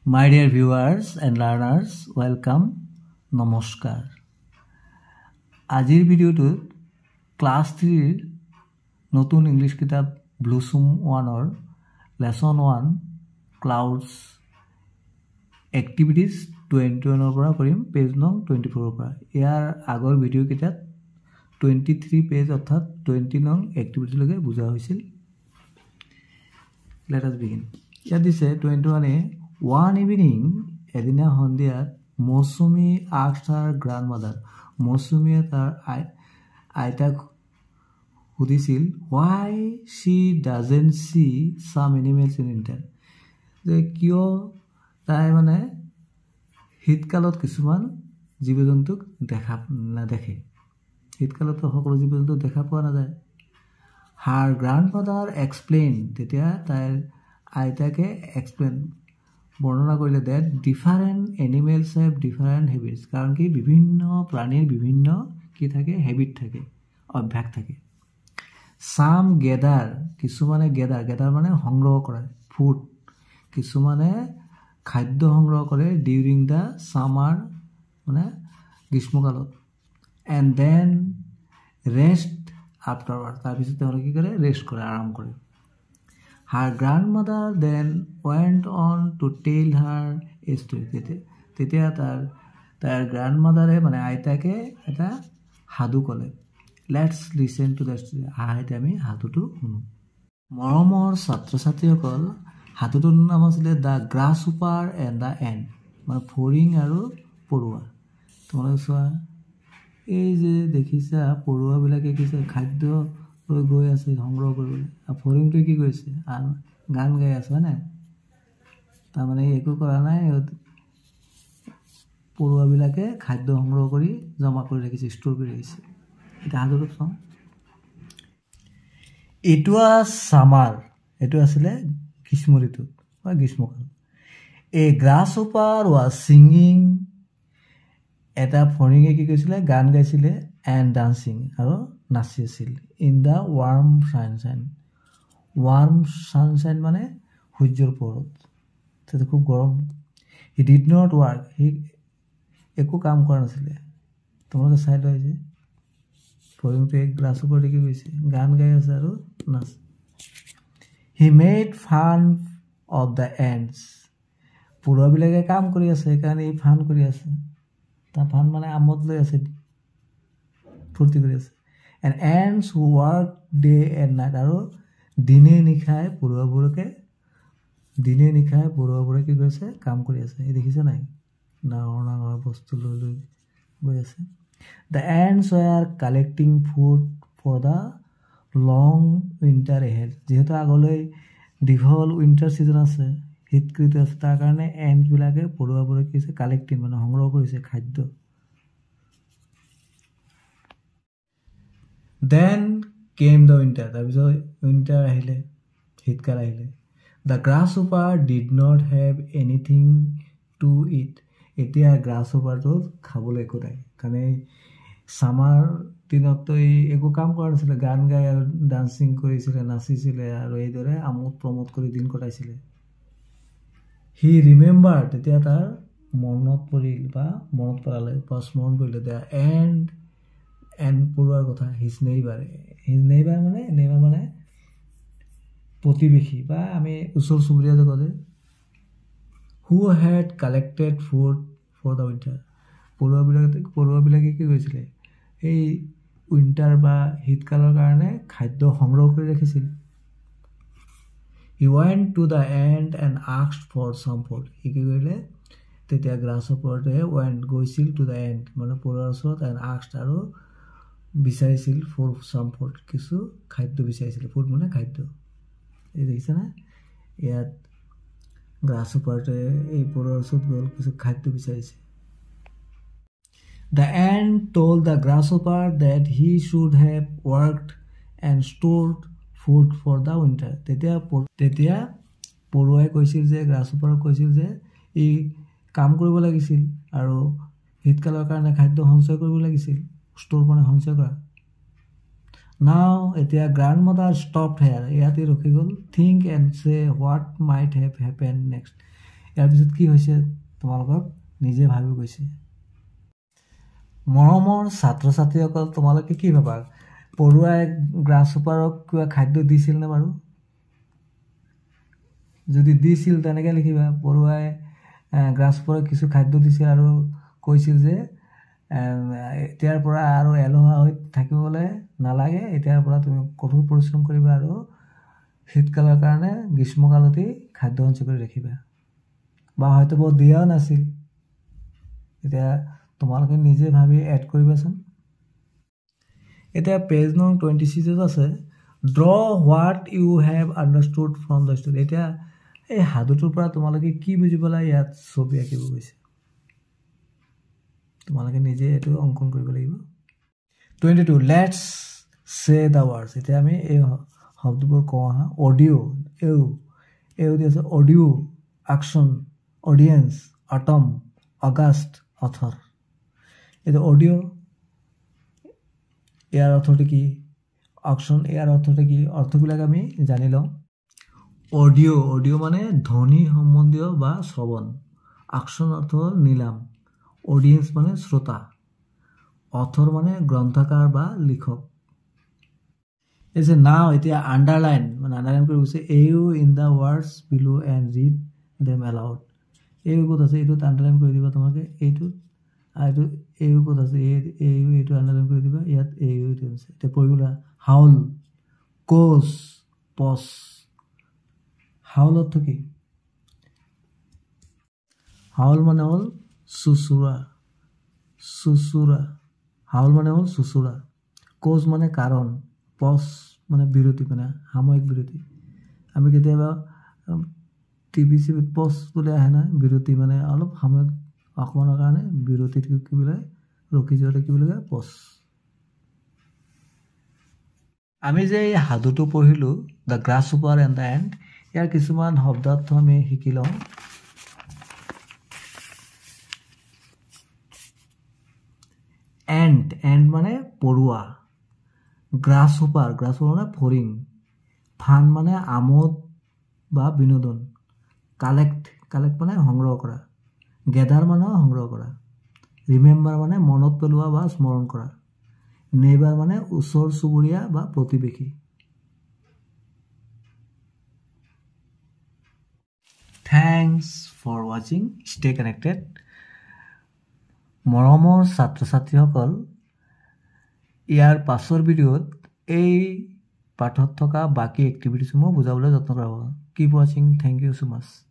My dear viewers and learners, welcome. Namaskar. আজিৰ ভিডিঅ'টোত class 3 নতুন ইংলিশ কিতাপ ব্লুসুম 1ৰ লেসন 1 ক্লাউডছ এক্টিভিটিজ 21 ৰ পৰা কৰিম পেজ নং 24 ৰ পৰা ইয়াৰ আগৰ ভিডিঅ' কিতাপ 23 পেজ অৰ্থাৎ 20 নং এক্টিভিটি লৈকে বুজা হৈছিল let us begin ইয়াত দিছে 21 one evening এদিনা সন্ধিয়াত মৌসুমী asked her grandmother মৌসুমীয়ে তাৰ আইতাক সুধিছিল why she doesn't see some animals in winter যে কিয় তাই মানে শীতকালত কিছুমান জীৱ-জন্তুক দেখা নাদেখে শীতকালত সকলো জীৱ-জন্তু দেখা পোৱা নাযায় her grandmother explained তেতিয়া তাইৰ আইতাকে explain বৰ্ণনা কৰিলে that different animals have different habits কাৰণ কি বিভিন্ন প্ৰাণীৰ বিভিন্ন কি থাকে habit থাকে অভ্যাস থাকে some gather কিছুমানে gather মানে সংগ্ৰহ কৰে food কিছুমানে খাদ্য সংগ্ৰহ কৰে during the summer মানে গ্ৰীষ্মকালত and then rest afterward তাৰপিছত তেওঁলোকে কি কৰে ৰেষ্ট কৰে আৰাম কৰে her grandmother then went on to tell her a story তেতিয়া তাৰ grandmother মানে আইতাকে এটা সাধু ক'লে let's listen to the story আইতে আমি সাধুটো শুনো মৰমৰ ছাত্ৰ-ছাত্ৰীসকল সাধুটোৰ নাম আছিল the grasshopper and the ant মানে ফৰিং আৰু পৰুৱা তোমালোকে চোৱা এই যে দেখিছা পৰুৱাবিলাকে কি খাদ্য লৈ গৈ আছে সংগ্ৰহ কৰিবলৈ আৰু ফৰিংটোৱে কি কৰিছে গান গাই আছে হয় নাই তাৰমানে একো কৰা নাই পৰুৱাবিলাকে খাদ্য সংগ্ৰহ কৰি জমা কৰি ৰাখিছে ষ্ট'ৰ কৰি ৰাখিছে এটা সাধুটো চাওঁ এইটো সামাৰ এইটো আছিলে গ্ৰীষ্ম ঋতু বা গ্ৰীষ্মকাল এ গ্ৰাছহপাৰ ৱাজ ছিংগিং এটা ফৰিঙে কি কৰিছিলে গান গাইছিলে এণ্ড ডান্সিং আৰু নাচি আছিল ইন দ্য ৱাৰ্ম ছানশ্বাইন মানে সূৰ্যৰ পোহৰত তেতিয়া খুব গৰম হি ডিড নট ৱাৰ্ক সি একো কাম কৰা নাছিলে তোমালোকে চাই লোৱা যে ফৰিংটোৱে গ্লাছৰ ওপৰত কি কৰিছে গান গাই আছে আৰু নাচ he made fun of the ants পৰুৱাবিলাকে কাম কৰি আছে সেইকাৰণে ই ফান কৰি আছে তাৰ ফান মানে আমোদ লৈ আছে ফূৰ্তি কৰি আছে and ants who work day and night আৰু দিনে নিশাই পৰুৱাবোৰে কি কৰিছে কাম কৰি আছে এই দেখিছে নাই ডাঙৰ বস্তু লৈ গৈ আছে the ants were collecting food for the long winter ahead যেহেতু আগলৈ দীঘল উইণ্টাৰ সিজন আছে শীত ঋতু আছে তাৰ কাৰণে এণ্টবিলাকে পৰুৱাবোৰে কি কৰিছে কালেক্টিং মানে সংগ্ৰহ কৰিছে খাদ্য Then came the winter. তাৰপিছত winter আহিলে শীতকাল আহিলে The grasshopper did not have anything to eat. এতিয়া grasshopperটো খাবলৈ একো নাই কাৰণে সামাৰ দিনততো একো কাম কৰা নাছিলে গান গাই আৰু ডান্সিং কৰিছিলে নাচিছিলে আৰু এইদৰে আমোদ প্ৰমোদ কৰি দিন কটাইছিলে He remembered তেতিয়া তাৰ মনত পেলালে বা স্মৰণ কৰিলে the and পৰুৱাৰ কথা his neighbor মানে প্ৰতিবেশী বা আমি ওচৰ চুবুৰীয়া যে কয় who had collected food for the winter পৰুৱাবিলাকে কি কৰিছিলে এই উইণ্টাৰ বা শীতকালৰ কাৰণে খাদ্য সংগ্ৰহ কৰি ৰাখিছিল he went to the ant and asked for some food কি কৰিলে তেতিয়া গ্ৰাছহপাৰটোৱে গৈছিল to the ant মানে পৰুৱাৰ ওচৰত and asked আৰু বিচাৰিছিল for some food কিছু খাদ্য বিচাৰিছিল ফুড মানে খাদ্য এই দেখিছে না ইয়াত গ্ৰাছহপাৰটোৱে এই পৰুৱাৰ ওচৰত গ'ল কিছু খাদ্য বিচাৰিছে The ant told the grasshopper that he should have worked and stored food for the winter তেতিয়া পৰুৱাই কৈছিল যে গ্ৰাছহপাৰক কৈছিল যে ই কাম কৰিব লাগিছিল আৰু শীতকালৰ কাৰণে খাদ্য সঞ্চয় কৰিব লাগিছিল ষ্ট'ৰ মানে সঞ্চয় কৰা Now এতিয়া grandmother stopped here ইয়াতে ৰখি গ'ল think and say what might have happened next ইয়াৰ পিছত কি হৈছে তোমালোকক নিজে ভাবি গৈছে মৰমৰ ছাত্ৰ ছাত্ৰীসকল তোমালোকে কি ভাবা পৰুৱাই গ্ৰাছহপাৰক কিবা খাদ্য দিছিল নে বাৰু যদি দিছিল তেনেকৈ লিখিবা পৰুৱাই গ্ৰাছহপাৰক কিছু খাদ্য দিছিল আৰু কৈছিল যে এতিয়াৰ পৰা আৰু এলোহা হৈ থাকিবলৈ নালাগে এতিয়াৰ পৰা তুমি কঠোৰ পৰিশ্ৰম কৰিবা আৰু শীতকালৰ কাৰণে গ্ৰীষ্মকালতেই খাদ্য সঞ্চয় কৰি ৰাখিবা বা হয়তো বৰ দিয়াও নাছিল এতিয়া তোমালোকে নিজে ভাবি এড কৰিবাচোন এতিয়া পেজ নং 26 আছে draw what you have understood from the story এতিয়া এই সাধুটোৰ পৰা তোমালোকে কি বুজিব লাগে ইয়াত ছবি আঁকিব গৈছে তোমালোকে নিজে এইটো অংকন কৰিব লাগিব 22 লেটছ সে দ্য ৱৰ্ডছ এতিয়া আমি এই শব্দবোৰ কওঁ আহা অডিঅ' এও দি আছে audio' action audience autumn August author এতিয়া অডিঅ' ইয়াৰ অৰ্থটো কি অকশ্যন ইয়াৰ অৰ্থটো কি অৰ্থবিলাক আমি জানি লওঁ অডিঅ' মানে ধ্বনি সম্বন্ধীয় বা শ্ৰৱণ আকশ্যন অৰ্থ হ'ল নিলাম অডিয়েন্স মানে শ্ৰোতা অথৰ মানে গ্ৰন্থকাৰ বা লিখক এই যে নাও এতিয়া আণ্ডাৰলাইন কৰি গৈছে এও ইন দ্য ৱৰ্ডছ বিলো এণ্ড ৰিড দেম এলাউড এই ক'ত আছে এইটোত আণ্ডাৰলাইন কৰি দিবা তোমালোকে এইটোত আৰু এই ক'ত আছে এইটো আণ্ডাৰলাইন কৰি দিবা ইয়াত এইটো আছে এতিয়া পঢ়িবলৈ হাউল কোচ পচ হাউল অৰ্থ কি হাউল মানে হ'ল চুচুৰা হাউল মানে হ'ল চুচুৰা কোচ মানে কাৰণ পচ মানে বিৰতি মানে সাময়িক বিৰতি আমি কেতিয়াবা টিভি চিভিত পচ বুলি আহে না বিৰতি মানে অলপ সাময়িক অকমানৰ কাৰণে বিৰতিত কি বোলে ৰখি যোৱাটো কি বুলি কয় পচ আমি যে এই সাধুটো পঢ়িলোঁ দ্য গ্ৰাছহপাৰ এণ্ড দ্য এণ্ট ইয়াৰ কিছুমান শব্দাৰ্থ আমি শিকি লওঁ এণ্ট মানে পৰুৱা গ্ৰাছহপাৰ মানে ফৰিং ফান মানে আমোদ বা বিনোদন কালেক্ট মানে সংগ্ৰহ কৰা গেডাৰ মানে সংগ্ৰহ কৰা ৰিমেম্বাৰ মানে মনত পেলোৱা বা স্মৰণ কৰা নেইবাৰ মানে ওচৰ চুবুৰীয়া বা প্ৰতিবেশী থ্যাংকস ফৰ ৱাচিং ষ্টে কানেক্টেড মৰমৰ ছাত্ৰ ছাত্ৰীসকল ইয়াৰ পাছৰ ভিডিঅ'ত এই পাঠত থকা বাকী এক্টিভিটিসমূহ বুজাবলৈ যত্ন কৰা হ'ব কিপ ৱাচিং থেংক ইউ so much